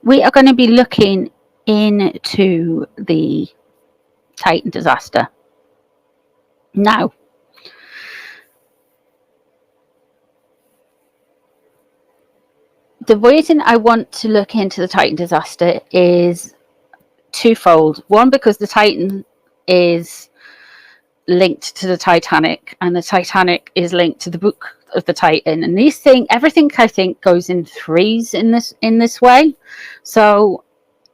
we are going to be looking into the Titan disaster. Now, the reason I want to look into the Titan disaster is twofold. One, because the Titan is linked to the Titanic, and the Titanic is linked to the book of the Titan, and everything I think goes in threes in this way. So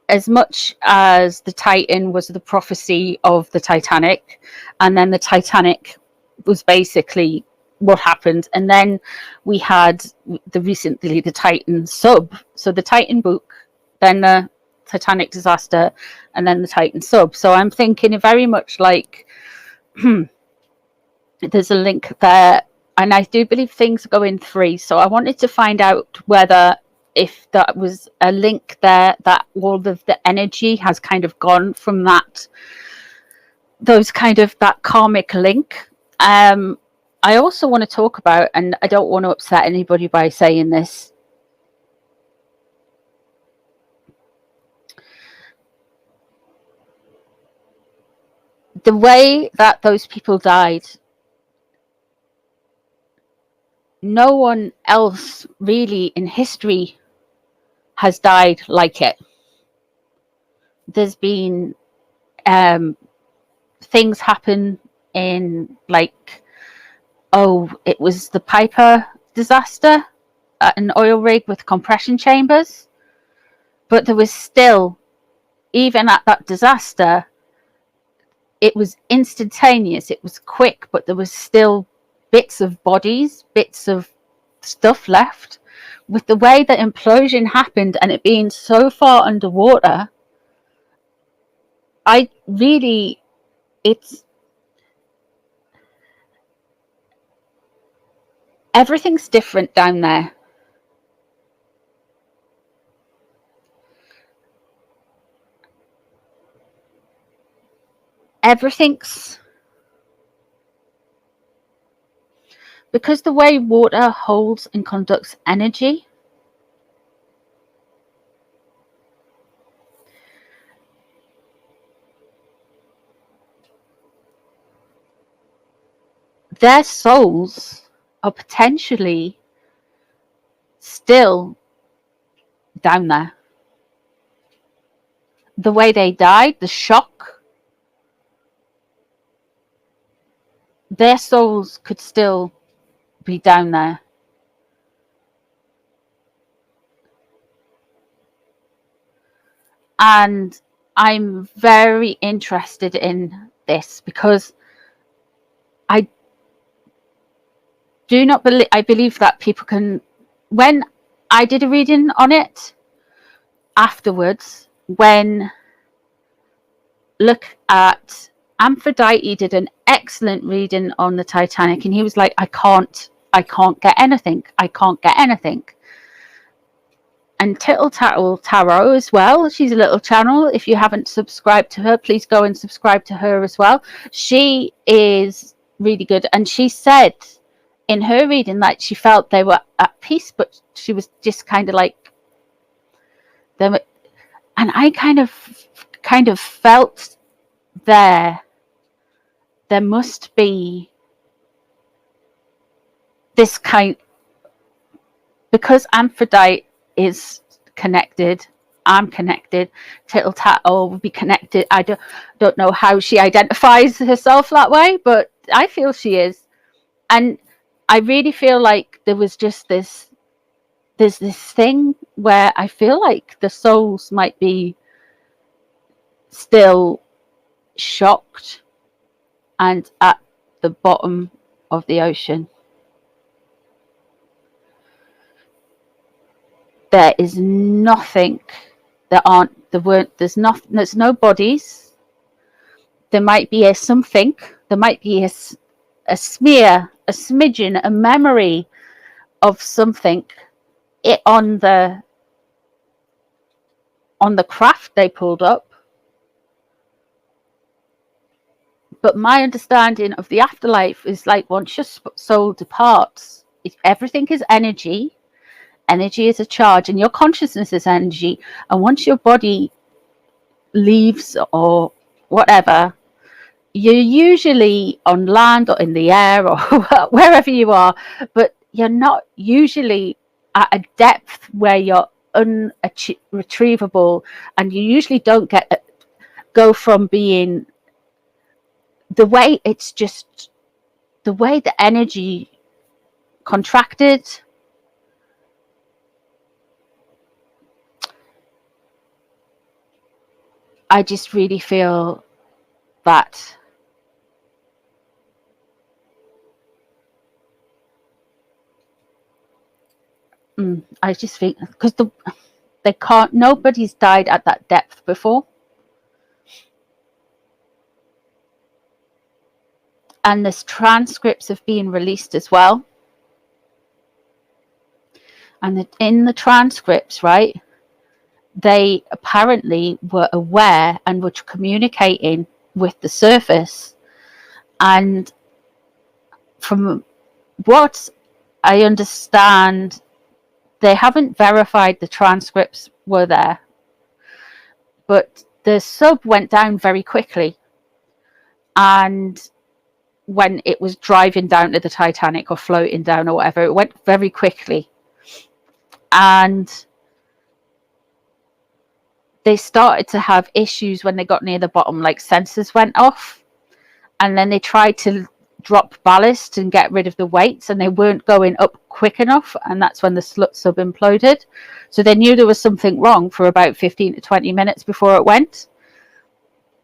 as much as the Titan was the prophecy of the Titanic, and then the Titanic was basically what happened, and then we had recently the Titan sub, so the Titan book, then the Titanic disaster, and then the Titan sub. So I'm thinking very much like there's a link there, and I do believe things go in three. So I wanted to find out whether, if that was a link there, that all of the energy has kind of gone from that karmic link. I also want to talk about, and I don't want to upset anybody by saying this, the way that those people died, no one else really in history has died like it. There's been things happen in, like, it was the Piper disaster at an oil rig with compression chambers, but there was still, even at that disaster, it was instantaneous, it was quick, but there was still bits of bodies, bits of stuff left. With the way the implosion happened and it being so far underwater, everything's different down there. Everything's, because the way water holds and conducts energy, their souls are potentially still down there. The way they died, the shock, their souls could still be down there. And I'm very interested in this because I believe that people can, when I did a reading on it afterwards, look at Aphrodite did an excellent reading on the Titanic, and he was like, I can't get anything. And Tittle Tattle Tarot as well. She's a little channel. If you haven't subscribed to her, please go and subscribe to her as well. She is really good. And she said in her reading that she felt they were at peace, but she was just kind of like them. And I kind of felt there must be this kind, because Aphrodite is connected, I'm connected, Tittle Tattle will be connected. I don't know how she identifies herself that way, but I feel she is. And I really feel like there's this thing where I feel like the souls might be still shocked and at the bottom of the ocean. There is nothing. There's no bodies. There might be a something. There might be a smear, a smidgen, a memory of something on the craft they pulled up. But my understanding of the afterlife is like once your soul departs, everything is energy. energy is a charge and your consciousness is energy, and once your body leaves or whatever, you're usually on land or in the air or wherever you are, but you're not usually at a depth where you're unretrievable, and you usually don't go from being the way it's just the way the energy contracted. I just really feel that I just think because nobody's died at that depth before, and there's transcripts of being released as well, and in the transcripts, right, they apparently were aware and were communicating with the surface, and from what I understand, they haven't verified the transcripts were there, but the sub went down very quickly, and when it was driving down to the Titanic or floating down or whatever, it went very quickly, and they started to have issues when they got near the bottom, like sensors went off, and then they tried to drop ballast and get rid of the weights, and they weren't going up quick enough, and that's when the sub imploded. So they knew there was something wrong for about 15 to 20 minutes before it went.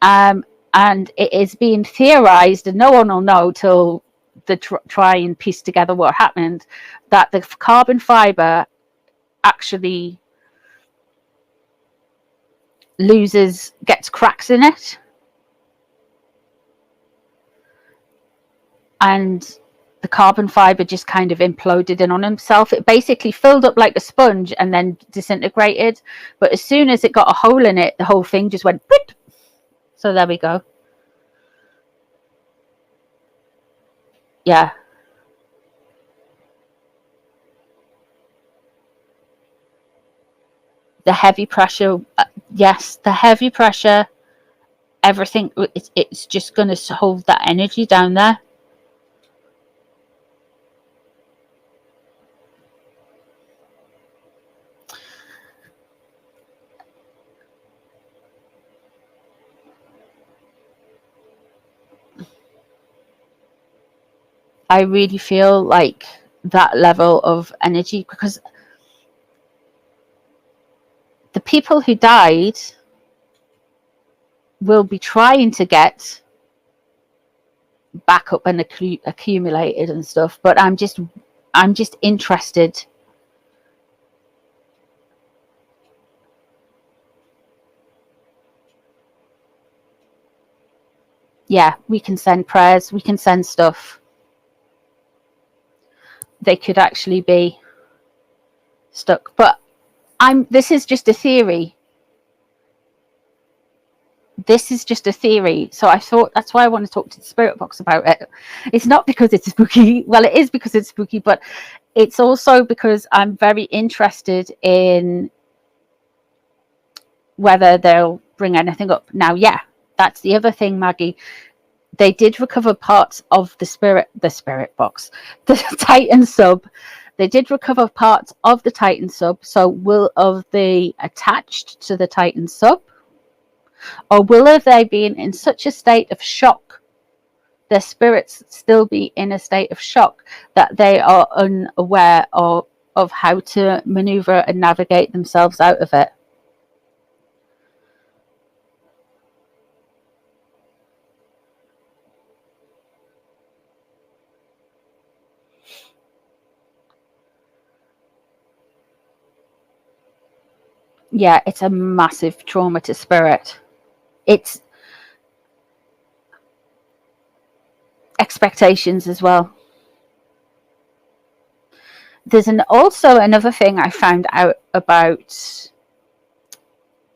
And it is being theorized, and no one will know till they try and piece together what happened, that the carbon fiber actually gets cracks in it, and the carbon fiber just kind of imploded in on himself. It basically filled up like a sponge and then disintegrated, but as soon as it got a hole in it, the whole thing just went boop. So there we go. Yeah. The heavy pressure, yes, the heavy pressure, everything, it's just going to hold that energy down there. I really feel like that level of energy, because the people who died will be trying to get back up and accumulated and stuff, but I'm just interested. Yeah, we can send prayers, we can send stuff. They could actually be stuck, but this is just a theory. This is just a theory. So I thought that's why I want to talk to the spirit box about it. It's not because it's spooky. Well, it is because it's spooky, but it's also because I'm very interested in whether they'll bring anything up. Now, yeah, that's the other thing, Maggie. They did recover parts of the spirit box, the Titan sub. They did recover parts of the Titan sub. So will they attached to the Titan sub? Or will they be in such a state of shock, their spirits still be in a state of shock, that they are unaware of how to maneuver and navigate themselves out of it? Yeah, it's a massive trauma to spirit. It's expectations as well. There's also another thing I found out about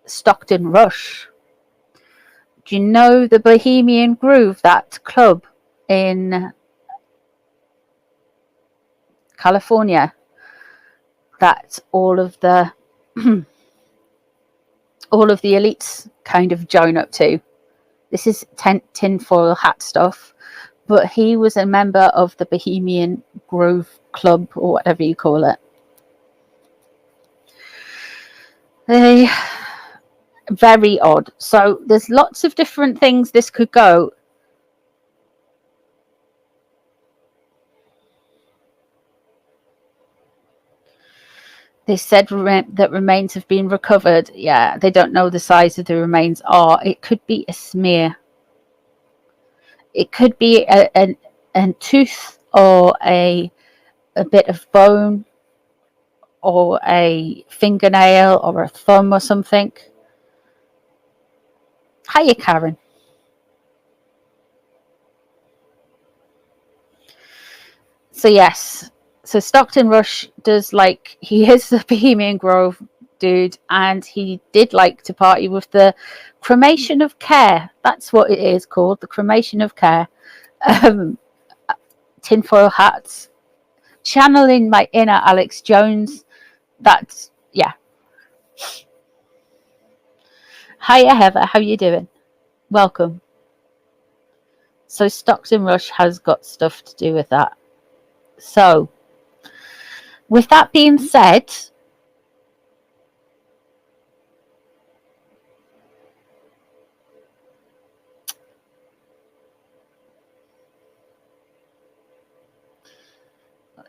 Stockton Rush. Do you know the Bohemian Groove, that club in California? that all of the all of the elites kind of join up to. This is tinfoil hat stuff, but he was a member of the Bohemian Grove Club, or whatever you call it. Very odd. So there's lots of different things this could go. They said that remains have been recovered. Yeah, they don't know the size of the remains are. It could be a smear. It could be a tooth, or a bit of bone, or a fingernail, or a thumb, or something. Hiya, Karen. So yes, so Stockton Rush does like, he is the Bohemian Grove dude, and he did like to party with the cremation of care. That's what it is called, the cremation of care. Tinfoil hats, channeling my inner Alex Jones. That's, yeah. Hiya, Heather, how you doing? Welcome. So Stockton Rush has got stuff to do with that. So with that being said,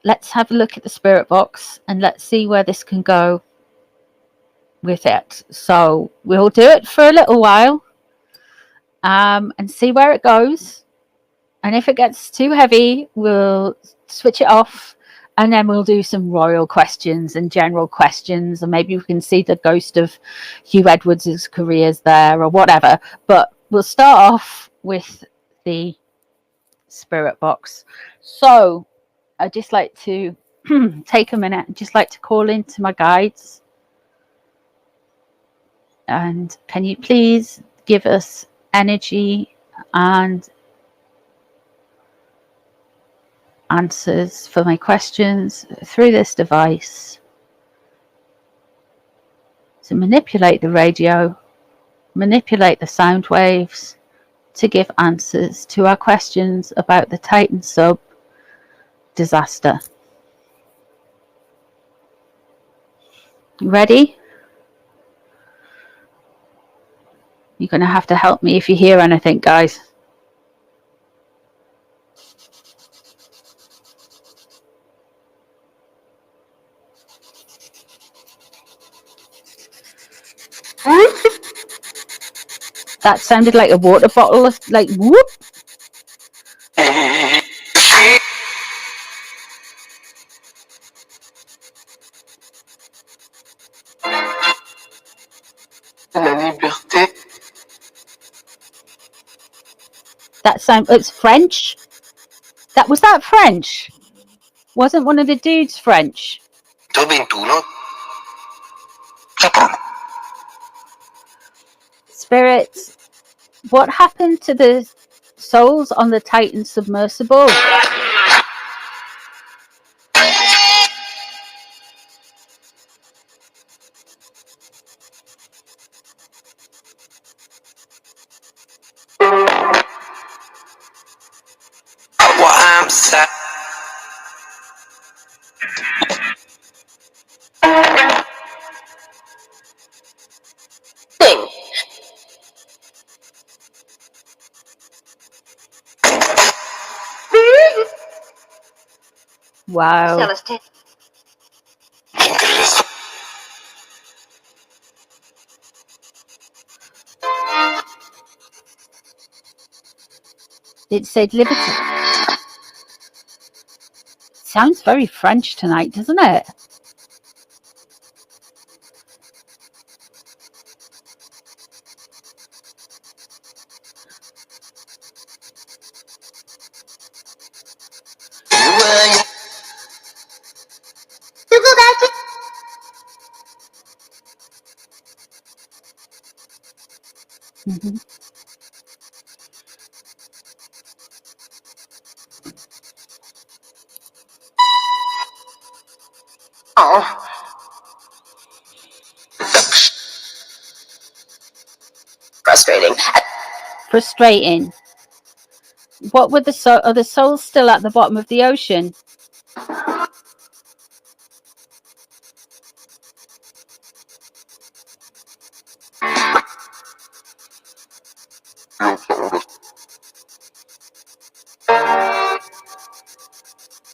let's have a look at the spirit box and let's see where this can go with it. So we'll do it for a little while and see where it goes. And if it gets too heavy, we'll switch it off, and then we'll do some royal questions and general questions, and maybe we can see the ghost of Hugh Edwards' careers there or whatever. But we'll start off with the spirit box. So I'd just like to take a minute and just like to call into my guides. And can you please give us energy and answers for my questions through this device to manipulate the radio, manipulate the sound waves to give answers to our questions about the Titan sub disaster. Ready? You're going to have to help me if you hear anything, guys. That sounded like a water bottle, like whoop. La liberté. That sound, it's French. Was that French? Wasn't one of the dudes French? 21. Japon. Spirits, what happened to the souls on the Titan submersible? I'm sad. Wow. It said liberty. Sounds very French tonight, doesn't it? Mm-hmm. Oh. Frustrating. What were are the souls still at the bottom of the ocean?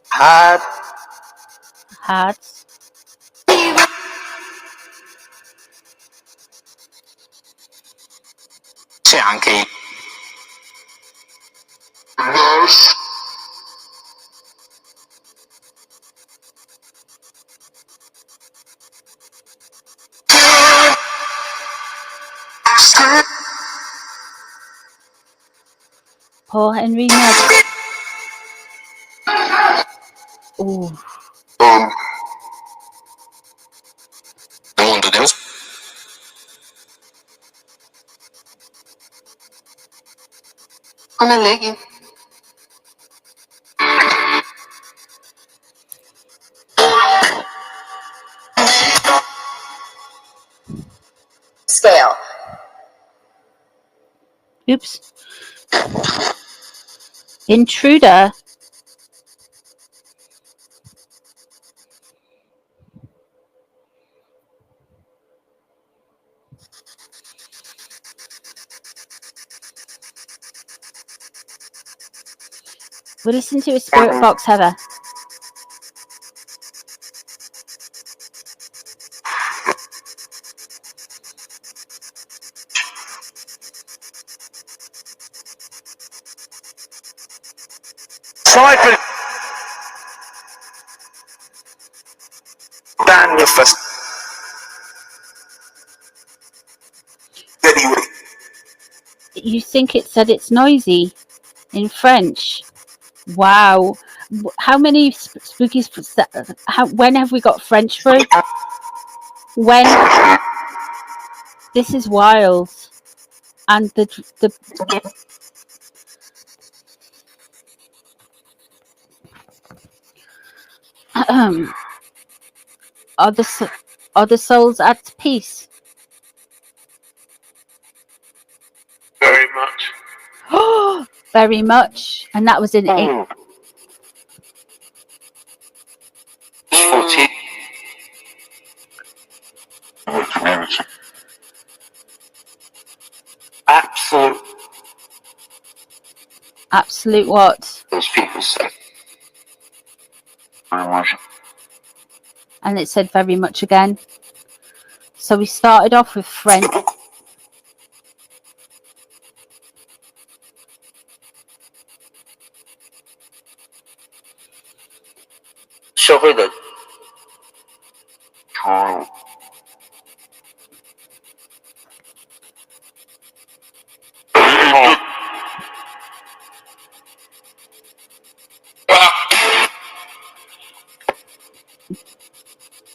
Had. Had. C'è anche Paul Henry Ned. Ooh. mondo dello come leghi Scale. Oops. Intruder. We'll listen to a spirit box, Heather. Cypher Daniel first anyway. You think it said it's noisy in French? Wow. How many spooky... when have we got French through? When? This is wild. And the are the souls at peace? Very much. Oh, very much. And that was in 8. 40. Absolute. Absolute what? Those people say. And it said very much again. So we started off with French. Surely Carl.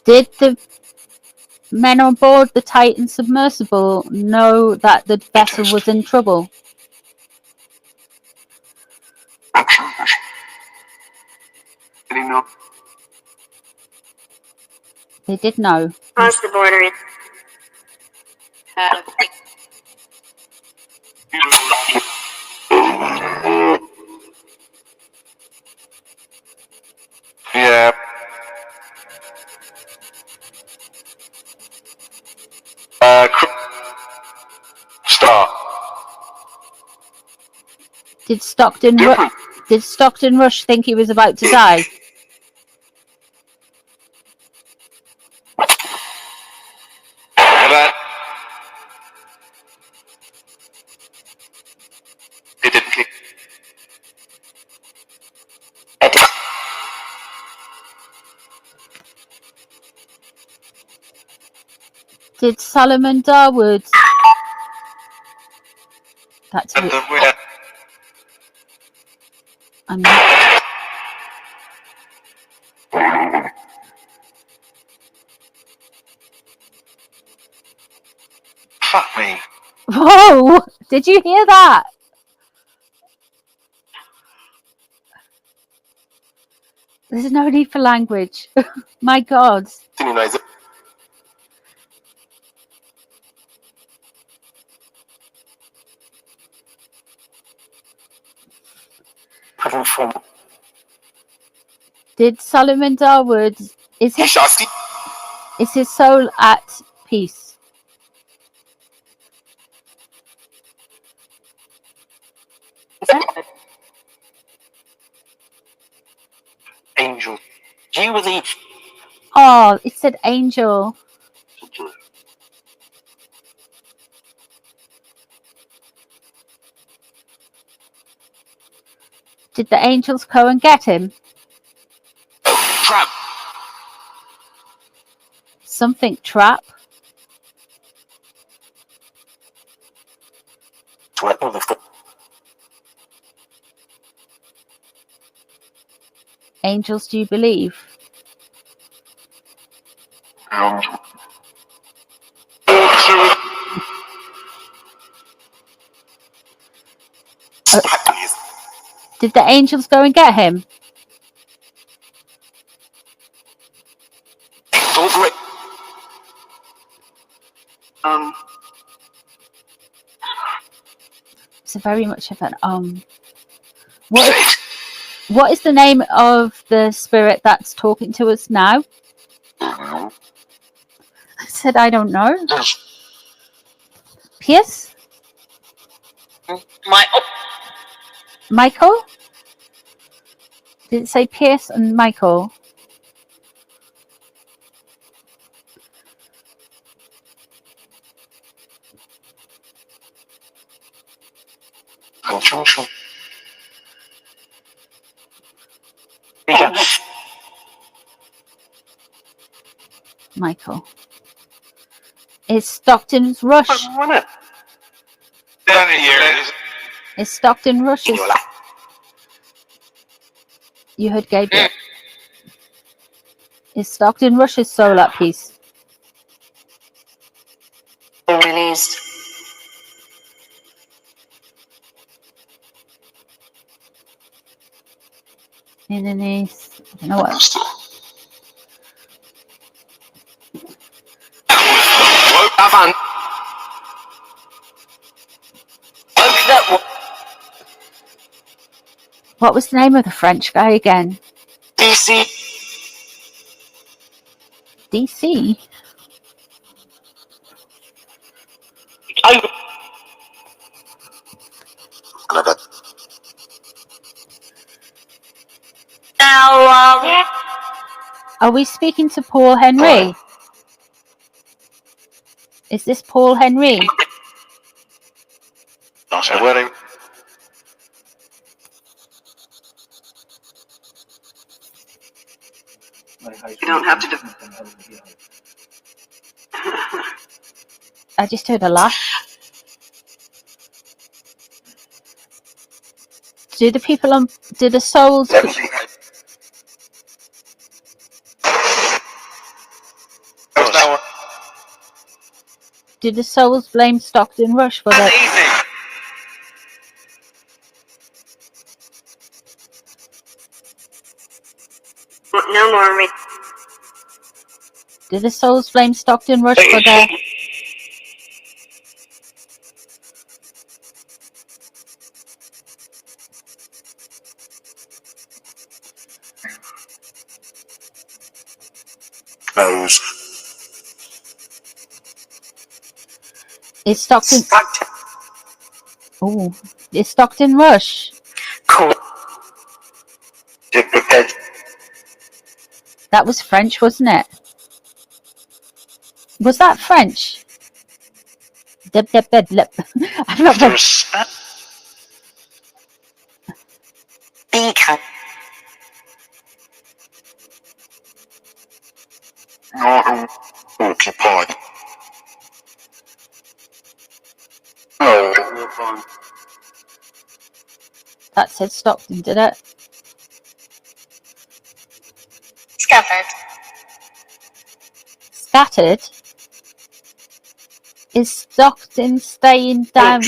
Did the men on board the Titan submersible know that the vessel was in trouble? They did know. Cross the border. Yeah. Star. Did Stockton Rush think he was about to die? They didn't click. Did Solomon Darwood? That's it. I'm not. Fuck me. Whoa! Did you hear that? There's no need for language. My God. Nice. Did Solomon Darwood, is his soul at peace? Angel. You were the... Oh, it said angel. Did the angels go and get him? Trap. Something trap? Angels, do you believe? Did the angels go and get him? It's very much of an What is the name of the spirit that's talking to us now? I said I don't know. Pierce? Michael? Did it say Pierce and Michael? Michael. It's Stockton Rush. It's Stockton Rush. You heard Gabriel. Is Stockton Rush's soul at peace? Released. Underneath. I don't know what. What was the name of the French guy again? DC. DC? Now, Are we speaking to Paul Henry? Is this Paul Henry? you don't have to do. I just heard a laugh. Do the people on... Do the souls... Do the souls blame Stockton Rush for that? No, Normie. Do the souls blame Stockton Rush for their... Nose. Is Stockton... Oh, is Stockton Rush? Cool. That was French, wasn't it? Was that French? Deb. I'm not very... Beacon. Occupied. Oh. That said Stockton, did it? Scattered. Scattered? Is Stockton staying down...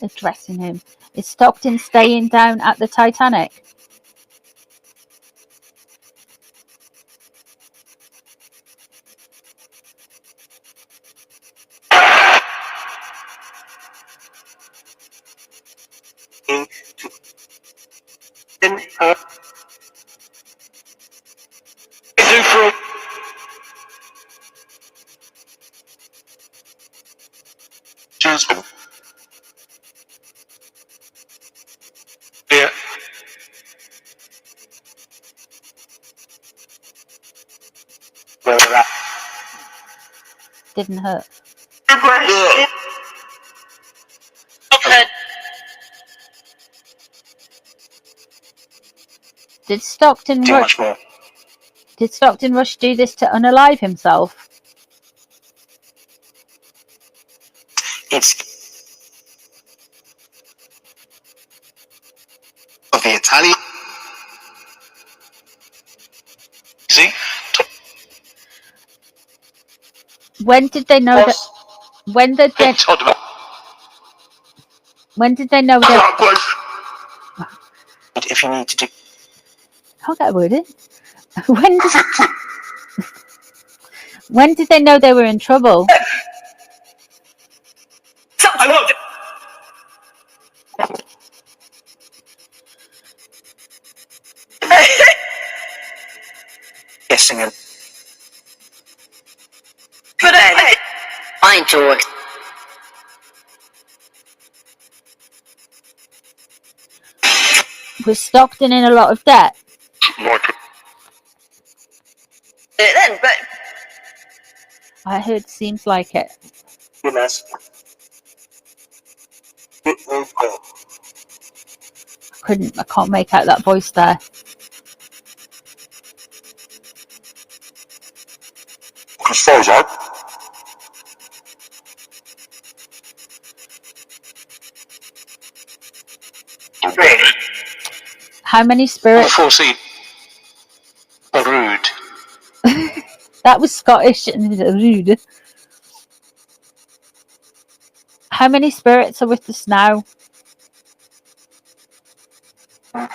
Addressing him. Is Stockton staying down at the Titanic? husband. Yeah. Where we're at. Didn't hurt. Okay. Did Stockton Too Rush? much more. Did Stockton Rush do this to unalive himself? It's of the Italian. See? When did they know that? When did they? When did they know that? If you need to do. Can't get a word in. When did they know they were in trouble? I won't. Guessing it. But fine, George. Was Stockton in a lot of debt? Then, but I heard seems like it. Goodness. I can't make out that voice there. As far as How many spirits? foresee. Rude. That was Scottish and rude. How many spirits are with us now?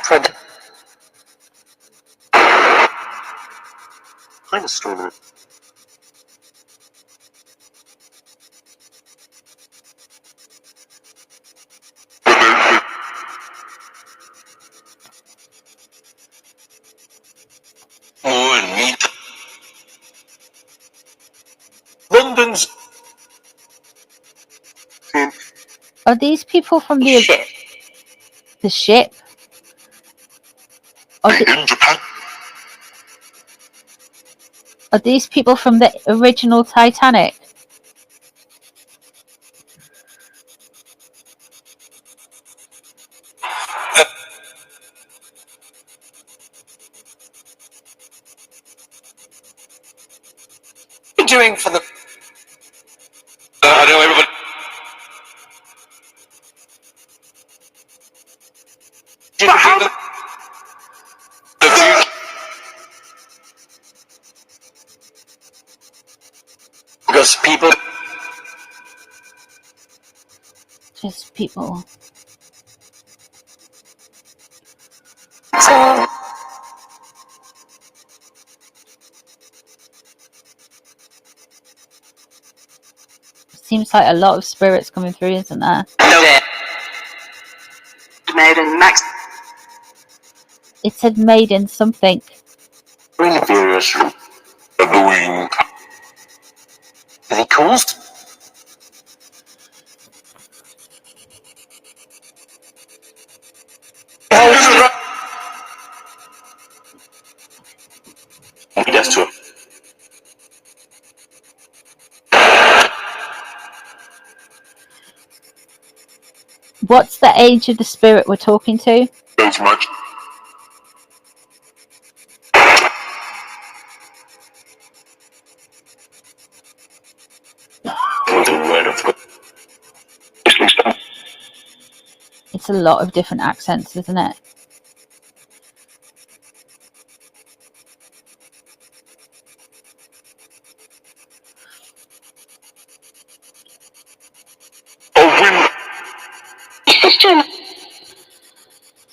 Fred. Kind of strong. London's. Are these people from the ship? The ship? In Japan. Are these people from the original Titanic? Doing for the. I know everybody. Because people. Just people. Seems like a lot of spirits coming through, isn't there? Maiden Max. It said maiden something. Really furious. Annoying. Is he caused? He does to him. What's the age of the spirit we're talking to? Don't much. It's a lot of different accents, isn't it?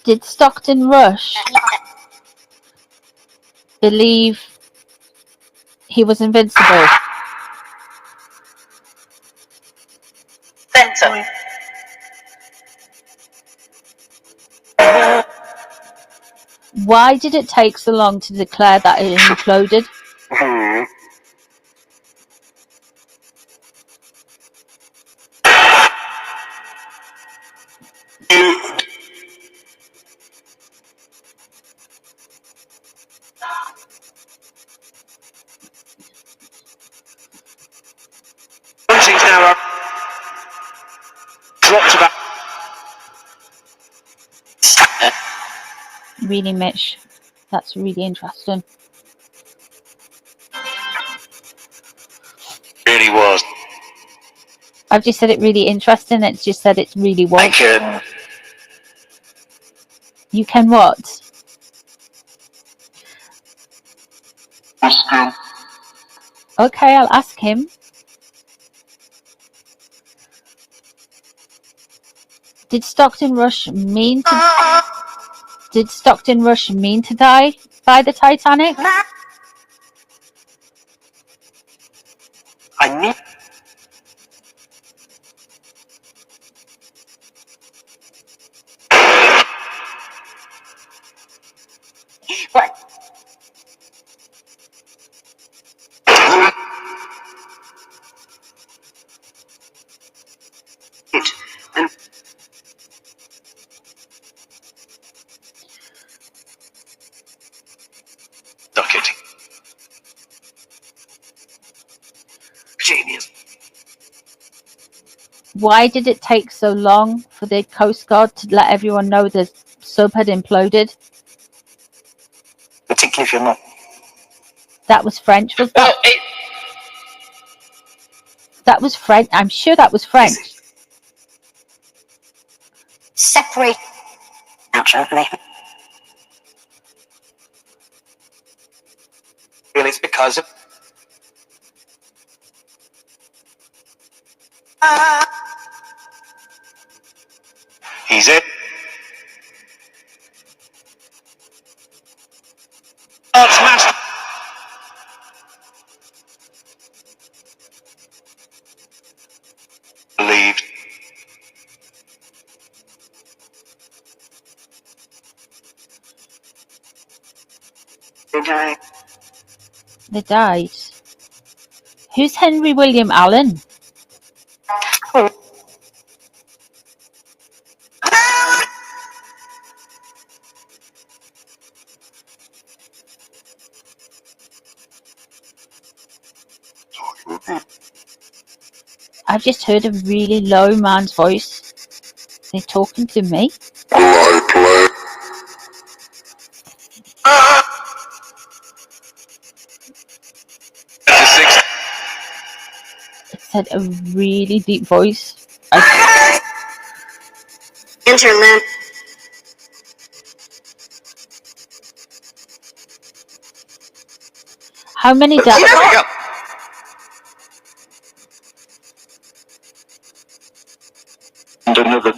Did Stockton Rush believe he was invincible? Center. Why did it take so long to declare that it imploded? really, Mitch. That's really interesting. Really was. I've just said it really interesting. It's just said it really was. I can. You can what? Okay, I'll ask him. Did Stockton Rush mean to die by the Titanic? I need. What? And Duck it. Genius. Why did it take so long for the Coast Guard to let everyone know the sub had imploded? Particularly if you're not. That was French, was that? That was French. I'm sure that was French. separate. Naturally. Well, it's because of. He's it. Oh, it's master. Believed. Okay. They died. Who's Henry William Allen? I've just heard a really low man's voice. They're talking to me. It said a really deep voice. Interlimb. How many died? There we go. And another.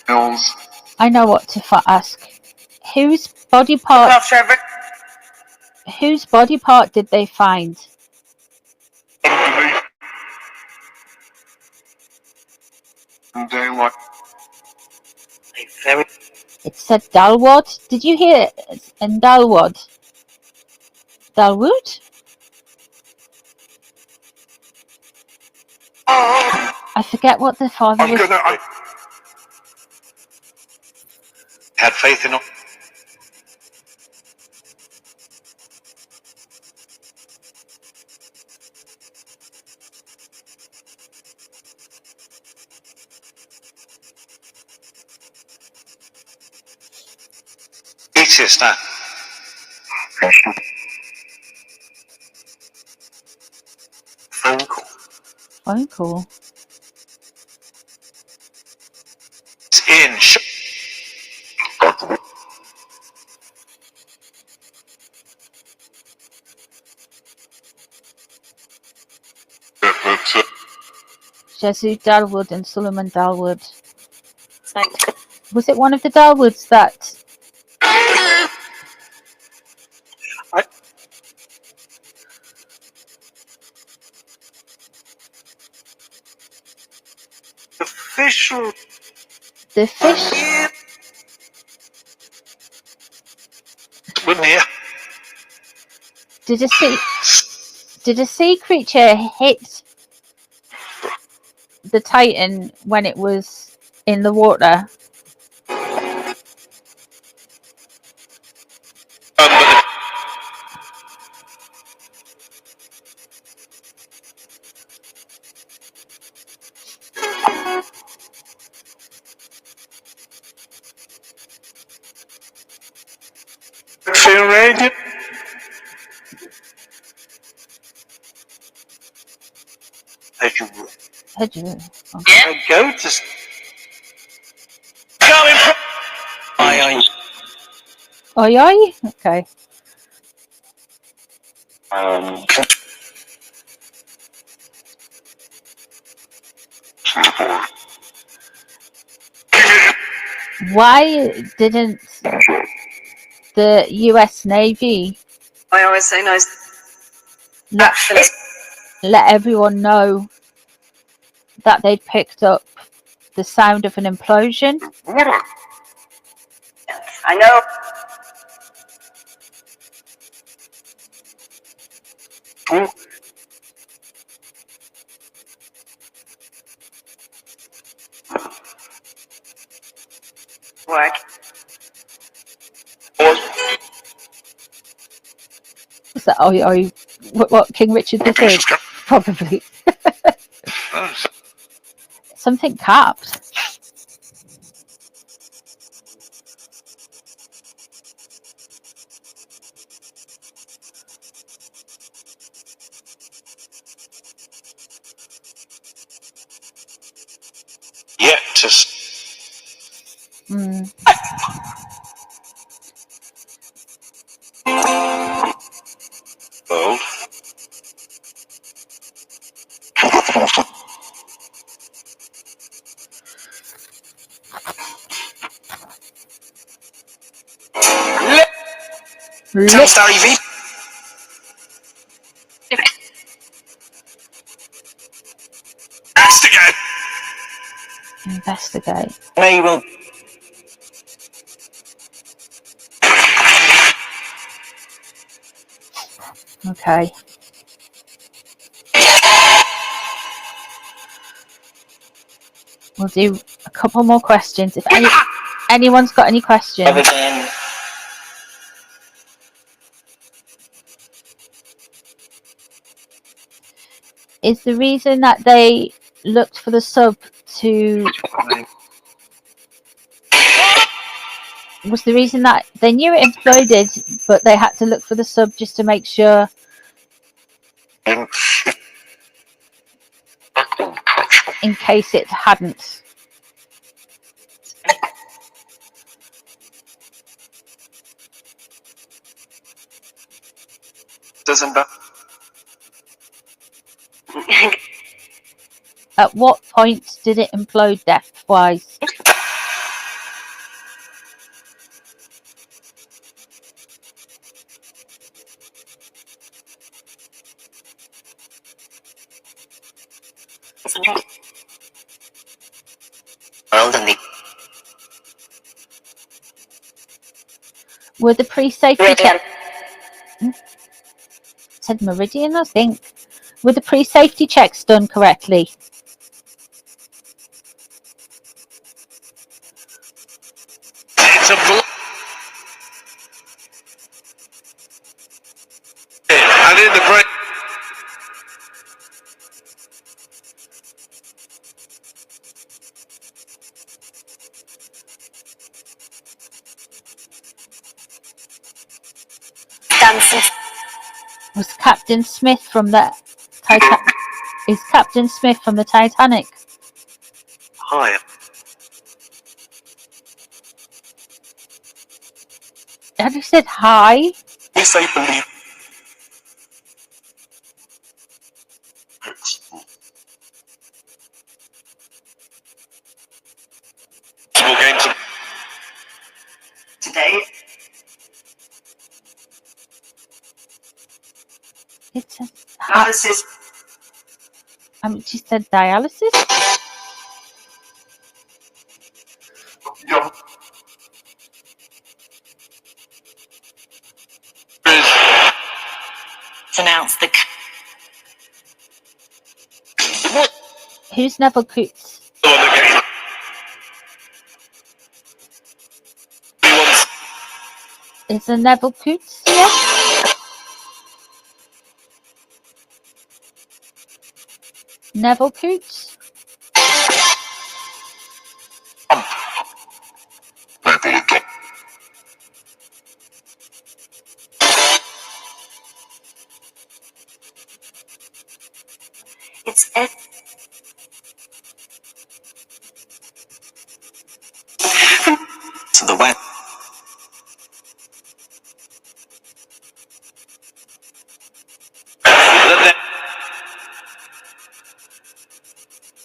Bills. I know what to ask. Whose body part did they find? Underneath. And daylight. Very. It said Dalwood. Did you hear it? And Dalwood. Dalwood? I forget what the father I'm was. gonna. I had faith in him. It is that. Phone call. Phone call. It's in. Jesus Dalwood and Solomon Dalwood. Was it one of the Dalwoods that? Official. The fish. Wouldn't you? Did a sea creature hit the Titan when it was in the water? radio. As you will. Had you? Oh. I go to. Coming from. Aye. Oi, oi. Okay. Why didn't the US Navy I always say nice. let everyone know that they'd picked up the sound of an implosion? I know. Work. Was that oi, oi, what King Richard III? Probably. Something capped. Yet to. Mm. World. Lit- Investigate. Investigate. We will. Okay. We'll do a couple more questions. If anyone's got any questions. Is the reason that they looked for the sub to... Was the reason that they knew it exploded, but they had to look for the sub just to make sure in case it hadn't? Doesn't that. At what point did it implode depth-wise? Were the pre-safety checks... Said Meridian, I think. Were the pre-safety checks done correctly? It's a block. And in the break. Was Captain Smith from the Titanic? Is Captain Smith from the Titanic? Higher. Have you said hi? Yes, I believe. Games of Today. It says Analysis. she said dialysis. young. Announce the. Who's Neville Coots? Is there Neville Coots here? Neville Coots?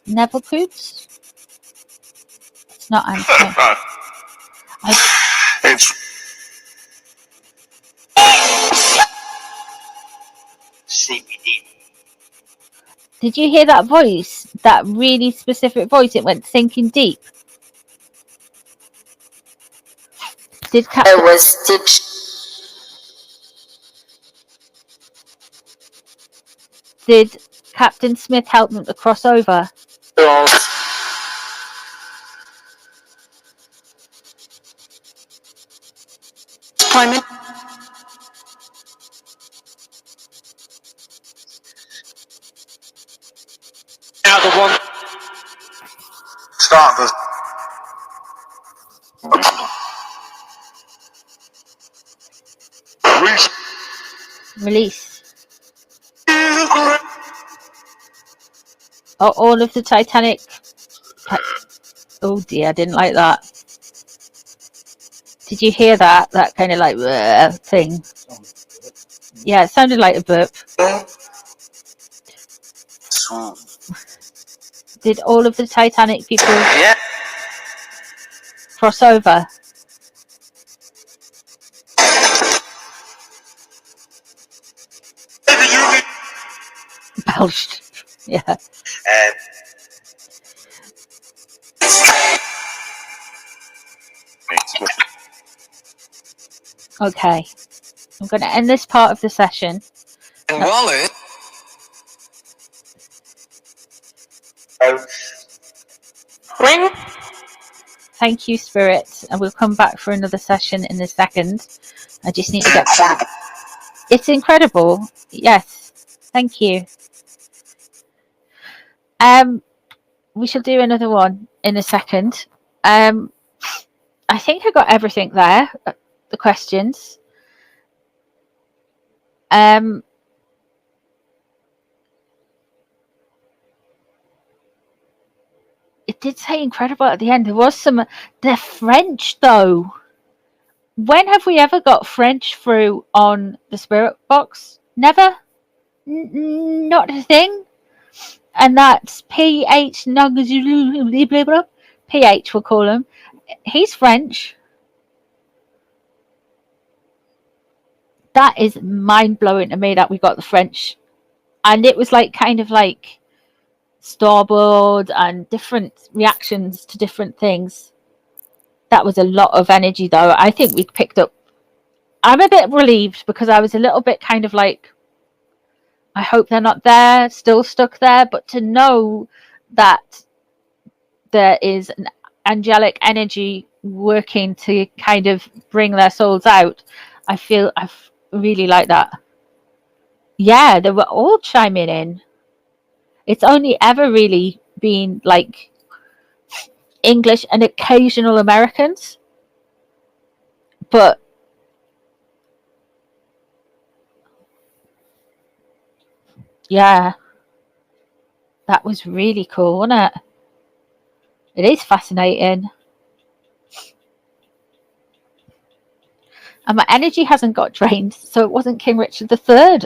Neville Coots? It's not answering. It's CBD. Did you hear that voice? That really specific voice? It went sinking deep. Did Captain... It was stitched. Did Captain Smith help them to cross over? Climate. Now the one. Start the. Release. Oh, all of the Titanic. Oh dear, I didn't like that. Did you hear that? That kind of like thing. Yeah, it sounded like a burp. Did all of the Titanic people cross over? Belched. Yeah. Okay. I'm going to end this part of the session. Wallet. Thank you, Spirit. And we'll come back for another session in a second. I just need to get... It's incredible. Yes. Thank you. We shall do another one in a second. I think I got everything there. The questions. It did say incredible at the end. There was some... They're French, though. When have we ever got French through on the Spirit Box? Never? Not a thing? And that's PH... PH, we'll call him. He's French. That is mind-blowing to me that we got the French. And it was like kind of like starboard and different reactions to different things. That was a lot of energy, though. I think we picked up... I'm a bit relieved because I was a little bit kind of like, I hope they're not there, still stuck there. But to know that there is an angelic energy working to kind of bring their souls out, I really like that. Yeah, they were all chiming in. It's only ever really been like English and occasional Americans. But yeah, that was really cool, wasn't it? It is fascinating. And my energy hasn't got drained, so it wasn't King Richard III.